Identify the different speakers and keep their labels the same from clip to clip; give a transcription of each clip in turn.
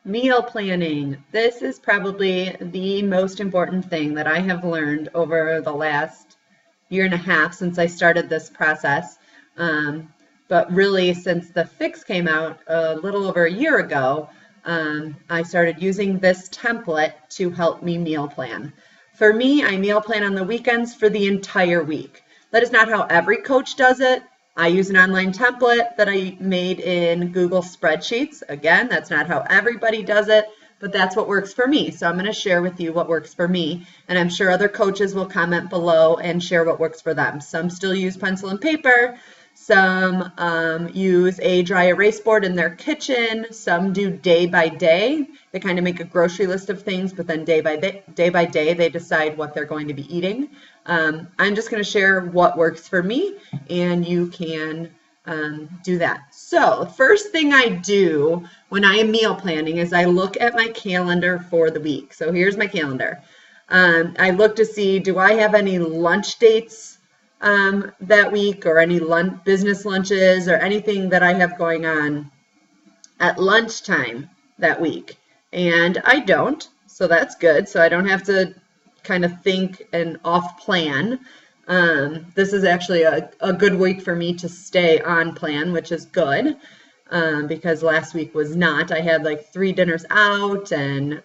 Speaker 1: Meal planning. This is probably the most important thing that I have learned over the last year and a half since I started this process. But really, since the fix came out a little over a year ago, I started using this template to help me meal plan. For me, I meal plan on the weekends for the entire week. That is not how every coach does it. I use an online template that I made in Google Spreadsheets. Again, that's not how everybody does it, but that's what works for me. So I'm going to share with you what works for me, and I'm sure other coaches will comment below and share what works for them. Some still use pencil and paper. Some use a dry erase board in their kitchen. Some do day by day. They kind of make a grocery list of things, but then day by day, they decide what they're going to be eating. I'm just going to share what works for me, and you can do that. So the first thing I do when I am meal planning is I look at my calendar for the week. So here's my calendar. I look to see, do I have any lunch dates that week, or any business lunches, or anything that I have going on at lunchtime that week. And I don't, so that's good. So I don't have to kind of think and off plan. This is actually a good week for me to stay on plan, which is good, because last week was not. I had like 3 dinners out and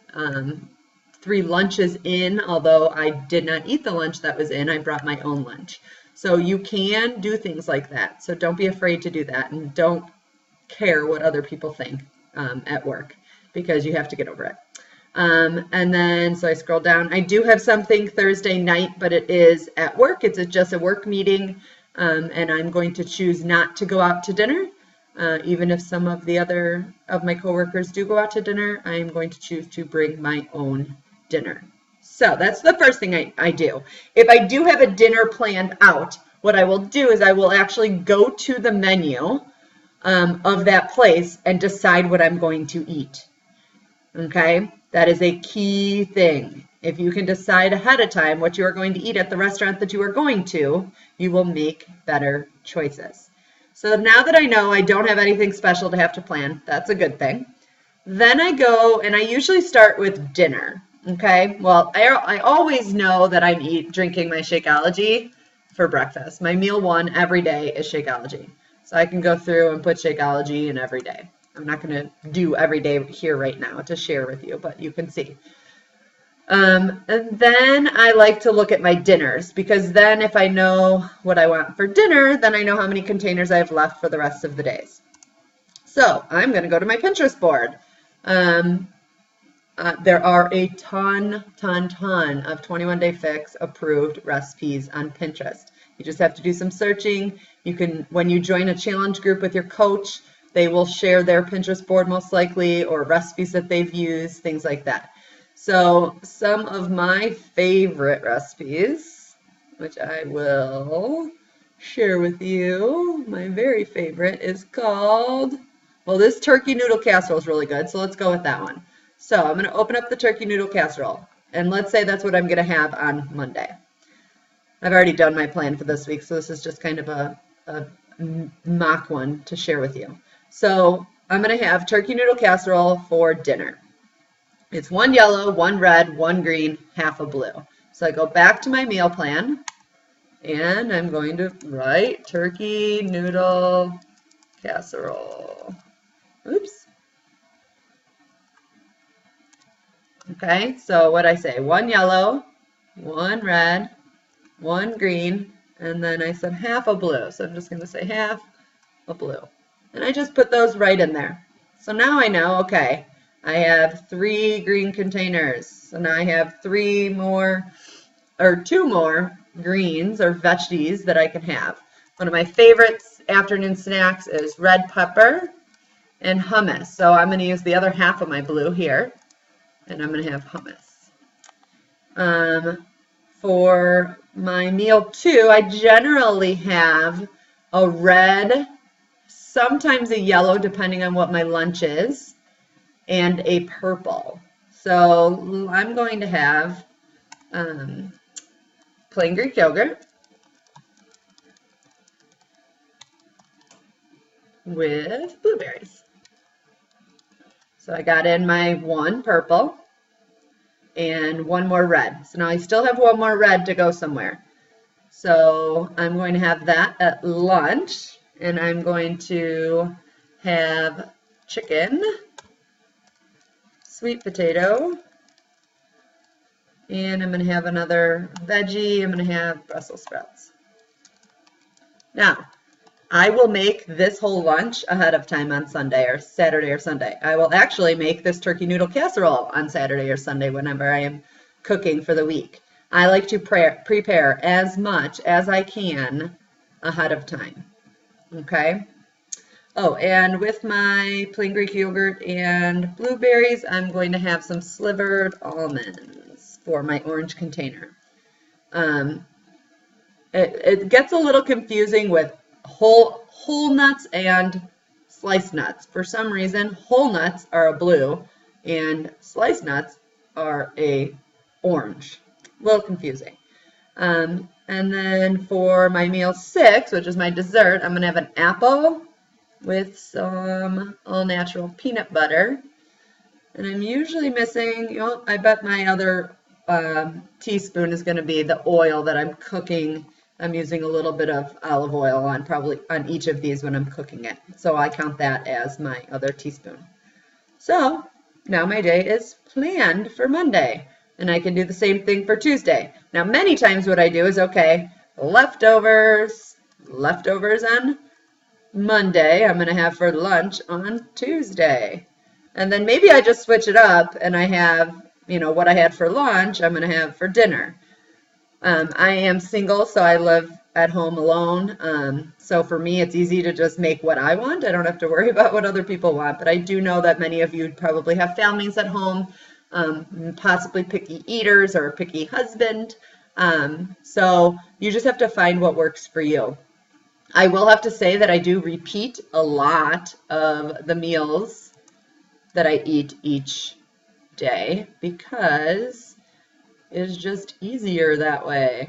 Speaker 1: 3 lunches in, although I did not eat the lunch that was in. I brought my own lunch. So you can do things like that. So don't be afraid to do that, and don't care what other people think at work, because you have to get over it. And then, so I scroll down. I do have something Thursday night, but it is at work. It's just a work meeting, and I'm going to choose not to go out to dinner. Even if some of the other of my coworkers do go out to dinner, I'm going to choose to bring my own dinner. So that's the first thing I do. If I do have a dinner planned out, what I will do is I will actually go to the menu of that place and decide what I'm going to eat. Okay, that is a key thing. If you can decide ahead of time what you are going to eat at the restaurant that you are going to, you will make better choices. So now that I know I don't have anything special to have to plan, that's a good thing. Then I go and I usually start with dinner. Okay, well, I always know that I'm drinking my Shakeology for breakfast. My meal 1 every day is Shakeology. So I can go through and put Shakeology in every day. I'm not going to do every day here right now to share with you, but you can see. And then I like to look at my dinners, because then if I know what I want for dinner, then I know how many containers I have left for the rest of the days. So I'm going to go to my Pinterest board. There are a ton of 21 Day Fix approved recipes on Pinterest. You just have to do some searching. You can, when you join a challenge group with your coach, they will share their Pinterest board most likely, or recipes that they've used, things like that. So some of my favorite recipes, which I will share with you, my very favorite is called, well, this turkey noodle casserole is really good, so let's go with that one. So I'm going to open up the turkey noodle casserole, and let's say that's what I'm going to have on Monday. I've already done my plan for this week, so this is just kind of a mock one to share with you. So I'm going to have turkey noodle casserole for dinner. It's 1 yellow, 1 red, 1 green, half a blue. So I go back to my meal plan, and I'm going to write turkey noodle casserole. Oops. Okay, so what I say, 1 yellow, 1 red, 1 green, and then I said half a blue. So I'm just going to say half a blue. And I just put those right in there. So now I know, okay, I have 3 green containers. So now I have 2 more greens or veggies that I can have. One of my favorite afternoon snacks is red pepper and hummus. So I'm going to use the other half of my blue here, and I'm going to have hummus. For my meal 2, I generally have a red, sometimes a yellow, depending on what my lunch is, and a purple. So I'm going to have plain Greek yogurt with blueberries. So I got in my one purple and one more red. So now I still have one more red to go somewhere. So I'm going to have that at lunch, and I'm going to have chicken, sweet potato, and I'm going to have another veggie. I'm going to have Brussels sprouts. Now, I will make this whole lunch ahead of time on Sunday or Saturday or Sunday. I will actually make this turkey noodle casserole on Saturday or Sunday whenever I am cooking for the week. I like to prepare as much as I can ahead of time. Okay? Oh, and with my plain Greek yogurt and blueberries, I'm going to have some slivered almonds for my orange container. It gets a little confusing with whole nuts and sliced nuts. For some reason, whole nuts are a blue and sliced nuts are a orange. A little confusing. And then for my meal 6, which is my dessert, I'm going to have an apple with some all-natural peanut butter. And I'm usually missing, I bet my other teaspoon is going to be the oil that I'm cooking. I'm using a little bit of olive oil on each of these when I'm cooking it. So I count that as my other teaspoon. So now my day is planned for Monday. And I can do the same thing for Tuesday. Now, many times what I do is, okay, leftovers on Monday, I'm going to have for lunch on Tuesday. And then maybe I just switch it up and I have, what I had for lunch, I'm going to have for dinner. I am single, so I live at home alone. So for me, it's easy to just make what I want. I don't have to worry about what other people want. But I do know that many of you probably have families at home, possibly picky eaters or a picky husband. So you just have to find what works for you. I will have to say that I do repeat a lot of the meals that I eat each day because it's just easier that way.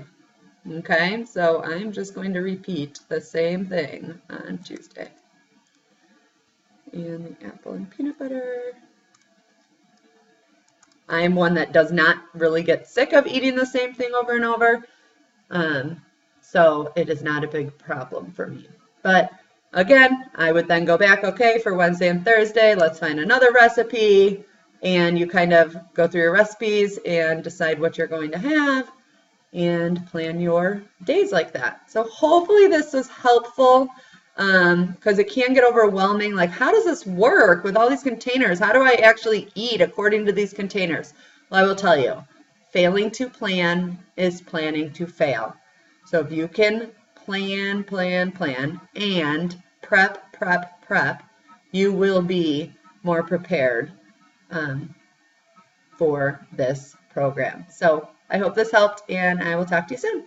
Speaker 1: Okay, so I'm just going to repeat the same thing on Tuesday. And the apple and peanut butter. I am one that does not really get sick of eating the same thing over and over. So it is not a big problem for me. But again, I would then go back, okay, for Wednesday and Thursday, let's find another recipe. And you kind of go through your recipes and decide what you're going to have and plan your days like that. So hopefully this is helpful because it can get overwhelming. Like, how does this work with all these containers? How do I actually eat according to these containers? Well, I will tell you, failing to plan is planning to fail. So if you can plan, and prep, you will be more prepared for this program. So I hope this helped, and I will talk to you soon.